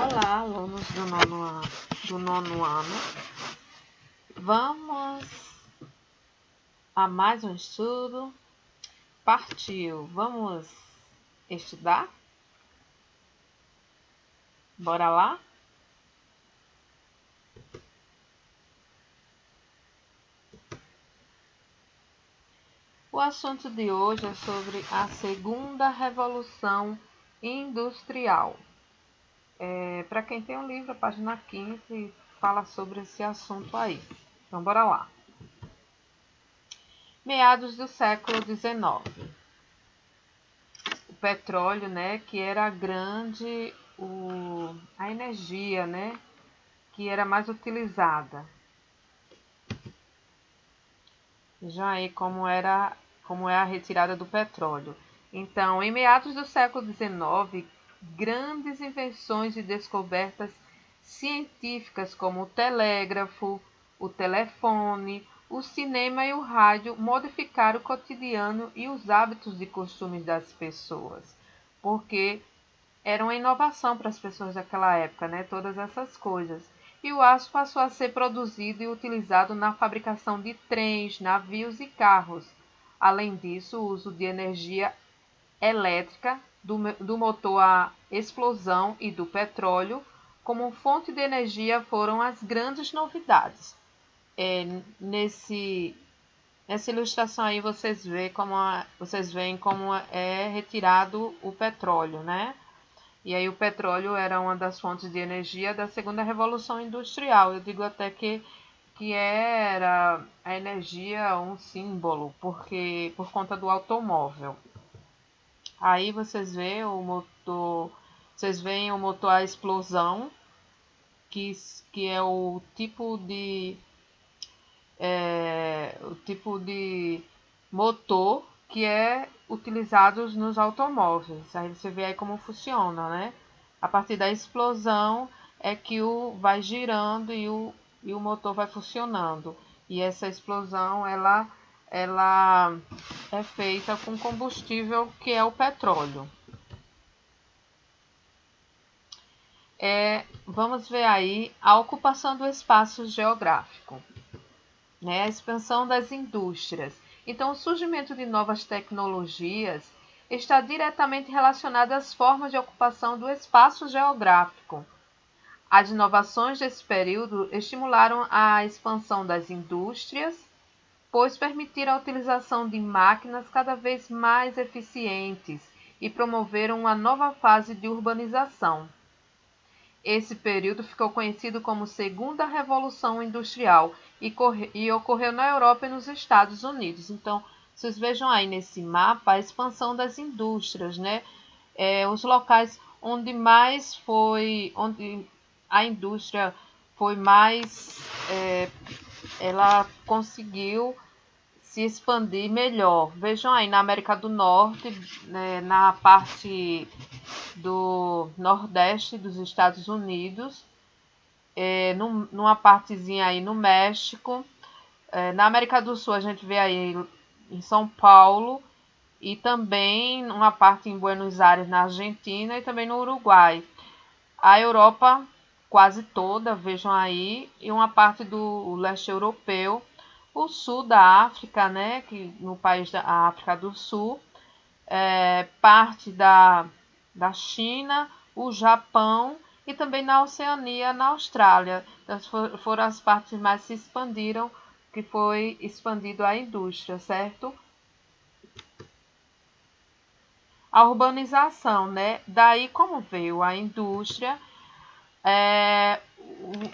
Olá, alunos do nono ano. Vamos a mais um estudo. Partiu. Vamos estudar? Bora lá? O assunto de hoje é sobre a segunda revolução industrial. Para quem tem um livro, a página 15 fala sobre esse assunto aí. Então, bora lá. Meados do século XIX. O petróleo, né, que era grande, a energia, né, que era mais utilizada. Já aí como é a retirada do petróleo. Então, em meados do século XIX, grandes invenções e descobertas científicas como o telégrafo, o telefone, o cinema e o rádio modificaram o cotidiano e os hábitos e costumes das pessoas, porque era uma inovação para as pessoas daquela época, né? Todas essas coisas. E o aço passou a ser produzido e utilizado na fabricação de trens, navios e carros. Além disso, o uso de energia elétrica, do motor a explosão e do petróleo como fonte de energia foram as grandes novidades. Nessa ilustração aí vocês veem como é retirado o petróleo, né? E aí o petróleo era uma das fontes de energia da segunda revolução industrial. Eu digo até que era a energia um símbolo, porque por conta do automóvel. Aí vocês veem o motor a explosão, que é o tipo de motor que é utilizado nos automóveis. Aí você vê aí como funciona, né? A partir da explosão é que vai girando e o motor vai funcionando. E essa explosão ela é feita com combustível que é o petróleo. Vamos ver aí a ocupação do espaço geográfico, né? A expansão das indústrias. Então, o surgimento de novas tecnologias está diretamente relacionado às formas de ocupação do espaço geográfico. As inovações desse período estimularam a expansão das indústrias, pois permitiram a utilização de máquinas cada vez mais eficientes e promoveram uma nova fase de urbanização. Esse período ficou conhecido como Segunda Revolução Industrial e ocorreu na Europa e nos Estados Unidos. Então, vocês vejam aí nesse mapa a expansão das indústrias, né? Os locais onde a indústria foi mais, ela conseguiu se expandir melhor. Vejam aí na América do Norte, né, na parte do Nordeste dos Estados Unidos, numa partezinha aí no México, na América do Sul a gente vê aí em São Paulo e também uma parte em Buenos Aires na Argentina e também no Uruguai. A Europa quase toda, vejam aí, e uma parte do leste europeu, o sul da África, né, que no país da África do Sul, parte da China, o Japão e também na Oceania, na Austrália. Então, foram as partes mais se expandiram, que foi expandido a indústria, certo? A urbanização, né? Daí, como veio a indústria,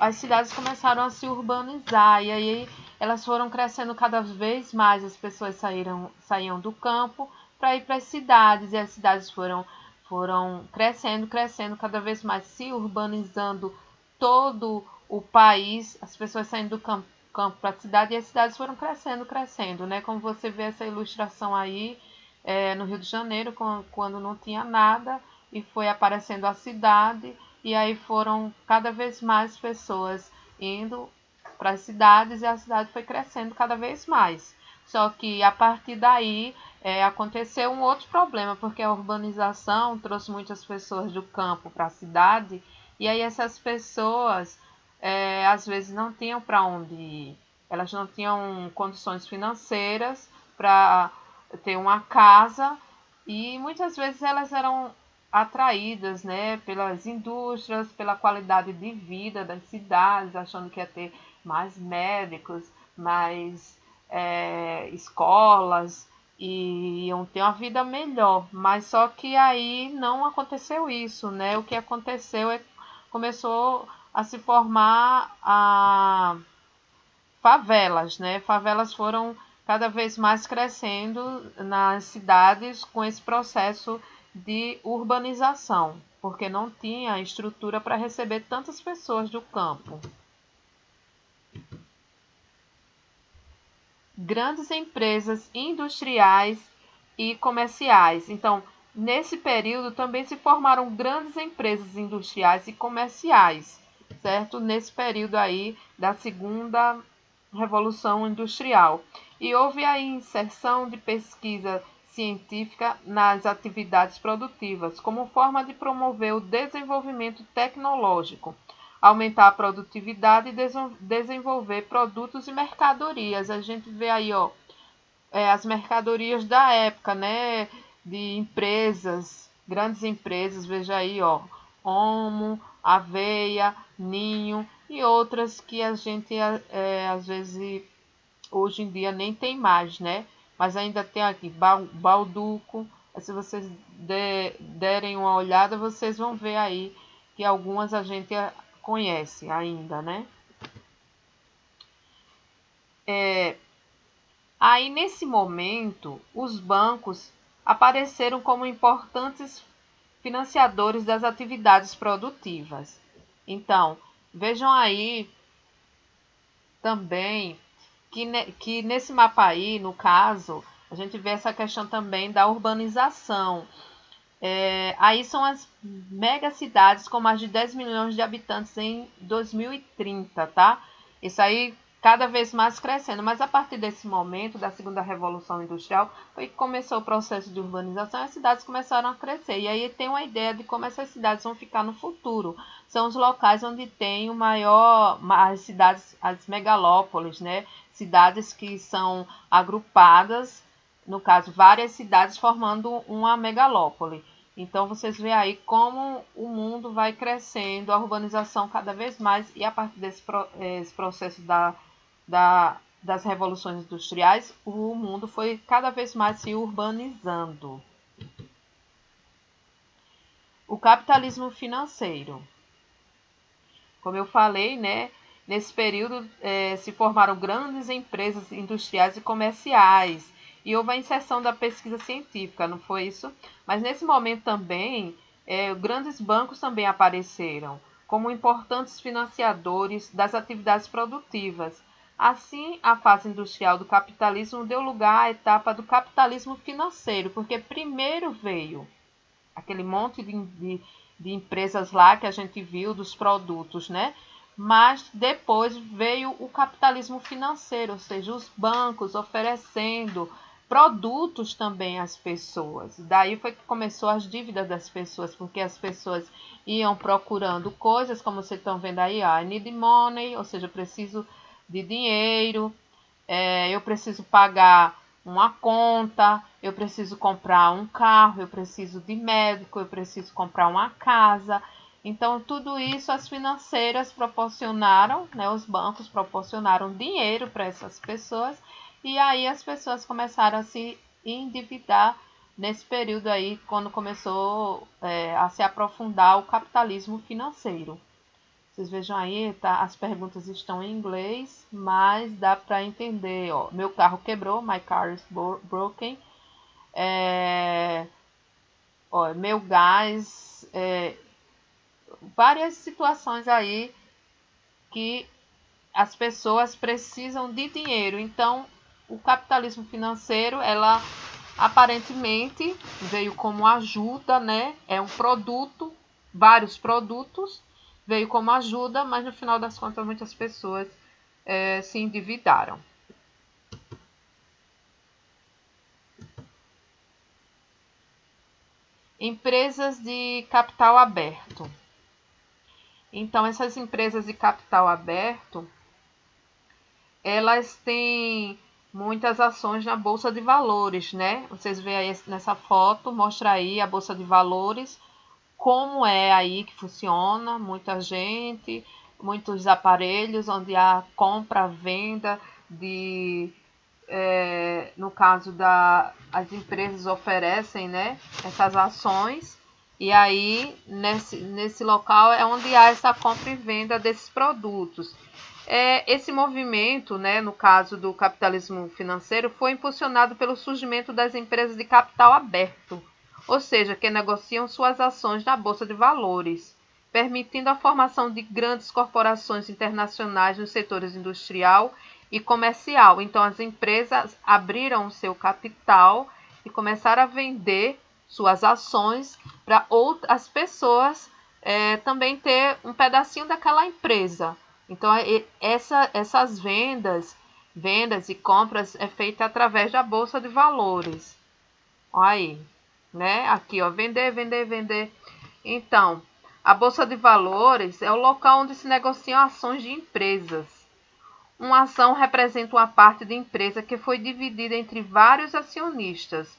as cidades começaram a se urbanizar e aí elas foram crescendo cada vez mais. As pessoas saíam do campo para ir para as cidades e as cidades foram crescendo cada vez mais, se urbanizando todo o país. As pessoas saindo do campo para a cidade e as cidades foram crescendo, né? Como você vê essa ilustração aí no Rio de Janeiro, quando não tinha nada e foi aparecendo a cidade. E aí foram cada vez mais pessoas indo para as cidades e a cidade foi crescendo cada vez mais. Só que a partir daí aconteceu um outro problema, porque a urbanização trouxe muitas pessoas do campo para a cidade E aí essas pessoas às vezes não tinham para onde ir. Elas não tinham condições financeiras para ter uma casa e muitas vezes elas eram atraídas, né, pelas indústrias, pela qualidade de vida das cidades, achando que ia ter mais médicos, mais escolas e iam ter uma vida melhor. Mas só que aí não aconteceu isso, né? O que aconteceu é que começou a se formar favelas, né? Favelas foram cada vez mais crescendo nas cidades com esse processo de urbanização, porque não tinha estrutura para receber tantas pessoas do campo. Grandes empresas industriais e comerciais. Então, nesse período também se formaram grandes empresas industriais e comerciais, certo? Nesse período aí da segunda Revolução Industrial. E houve a inserção de pesquisa científica nas atividades produtivas, como forma de promover o desenvolvimento tecnológico, aumentar a produtividade e desenvolver produtos e mercadorias. A gente vê aí, ó, as mercadorias da época, né, de empresas, grandes empresas, veja aí, ó, Omo, Aveia, Ninho e outras que a gente às vezes hoje em dia nem tem mais, né? Mas ainda tem aqui Balduco. Se vocês derem uma olhada, vocês vão ver aí que algumas a gente conhece ainda, né? Aí nesse momento, os bancos apareceram como importantes financiadores das atividades produtivas. Então, vejam aí também que nesse mapa aí, no caso, a gente vê essa questão também da urbanização. Aí são as megacidades com mais de 10 milhões de habitantes em 2030, tá? Isso aí cada vez mais crescendo, mas a partir desse momento, da segunda revolução industrial, foi que começou o processo de urbanização e as cidades começaram a crescer. E aí tem uma ideia de como essas cidades vão ficar no futuro. São os locais onde tem as cidades, as megalópolis, né? Cidades que são agrupadas, no caso, várias cidades formando uma megalópole. Então, vocês veem aí como o mundo vai crescendo, a urbanização cada vez mais, e a partir desse processo das revoluções industriais, o mundo foi cada vez mais se urbanizando. O capitalismo financeiro. Como eu falei, né, nesse período se formaram grandes empresas industriais e comerciais, e houve a inserção da pesquisa científica, não foi isso? Mas nesse momento também, grandes bancos também apareceram como importantes financiadores das atividades produtivas. Assim, a fase industrial do capitalismo deu lugar à etapa do capitalismo financeiro, porque primeiro veio aquele monte de empresas lá que a gente viu, dos produtos, né? Mas depois veio o capitalismo financeiro, ou seja, os bancos oferecendo produtos também às pessoas. Daí foi que começou as dívidas das pessoas, porque as pessoas iam procurando coisas, como vocês estão vendo aí, I need money, ou seja, eu preciso de dinheiro, eu preciso pagar uma conta, eu preciso comprar um carro, eu preciso de médico, eu preciso comprar uma casa. Então, tudo isso as financeiras proporcionaram, né, os bancos proporcionaram dinheiro para essas pessoas, e aí as pessoas começaram a se endividar nesse período aí, quando começou a se aprofundar o capitalismo financeiro. Vocês vejam aí, tá? As perguntas estão em inglês, mas dá para entender. Ó, meu carro quebrou, my car is broken. Ó, meu gás, várias situações aí que as pessoas precisam de dinheiro. Então, o capitalismo financeiro, ela aparentemente veio como ajuda, né? É um produto, vários produtos, veio como ajuda, mas no final das contas muitas pessoas se endividaram. Empresas de capital aberto. Então, essas empresas de capital aberto, elas têm muitas ações na Bolsa de Valores, né? Vocês veem aí nessa foto, mostra aí a Bolsa de Valores, como é aí que funciona, muita gente, muitos aparelhos onde há compra, venda de, no caso as empresas oferecem, né, essas ações, e aí nesse local é onde há essa compra e venda desses produtos. Esse movimento, né, no caso do capitalismo financeiro, foi impulsionado pelo surgimento das empresas de capital aberto, ou seja, que negociam suas ações na Bolsa de Valores, permitindo a formação de grandes corporações internacionais nos setores industrial e comercial. Então, as empresas abriram seu capital e começaram a vender suas ações para outras pessoas também ter um pedacinho daquela empresa. Então, essas vendas e compras é feita através da Bolsa de Valores. Olha aí, né? Aqui, ó, vender, vender, vender. Então, a Bolsa de Valores é o local onde se negociam ações de empresas. Uma ação representa uma parte de empresa que foi dividida entre vários acionistas,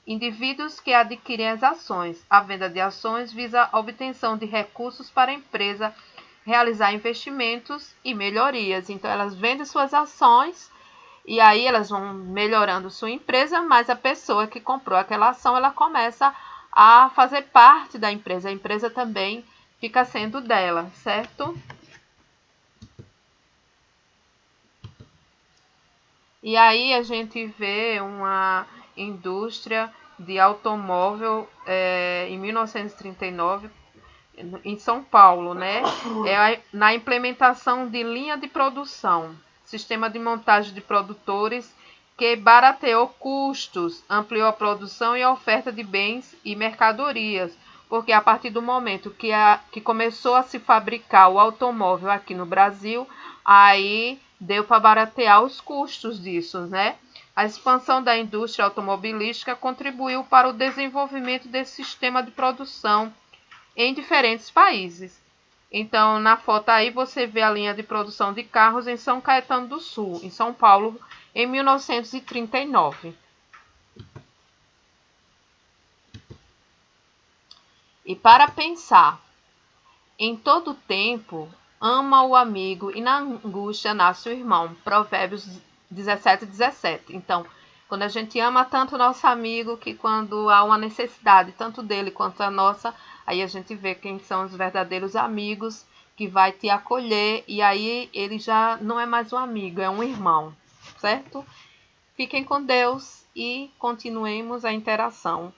indivíduos que adquirem as ações. A venda de ações visa a obtenção de recursos para a empresa realizar investimentos e melhorias. Então, elas vendem suas ações e aí elas vão melhorando sua empresa, mas a pessoa que comprou aquela ação, ela começa a fazer parte da empresa. A empresa também fica sendo dela, certo? E aí a gente vê uma indústria de automóvel em 1939 em São Paulo, né? Na implementação de linha de produção, sistema de montagem de produtores que barateou custos, ampliou a produção e a oferta de bens e mercadorias, porque a partir do momento que começou a se fabricar o automóvel aqui no Brasil, aí deu para baratear os custos disso, né? A expansão da indústria automobilística contribuiu para o desenvolvimento desse sistema de produção em diferentes países. Então, na foto aí você vê a linha de produção de carros em São Caetano do Sul, em São Paulo, em 1939. E para pensar, em todo tempo, ama o amigo e na angústia nasce o irmão. Provérbios 17:17. Então, quando a gente ama tanto o nosso amigo, que quando há uma necessidade, tanto dele quanto a nossa, aí a gente vê quem são os verdadeiros amigos, que vai te acolher, e aí ele já não é mais um amigo, é um irmão, certo? Fiquem com Deus e continuemos a interação.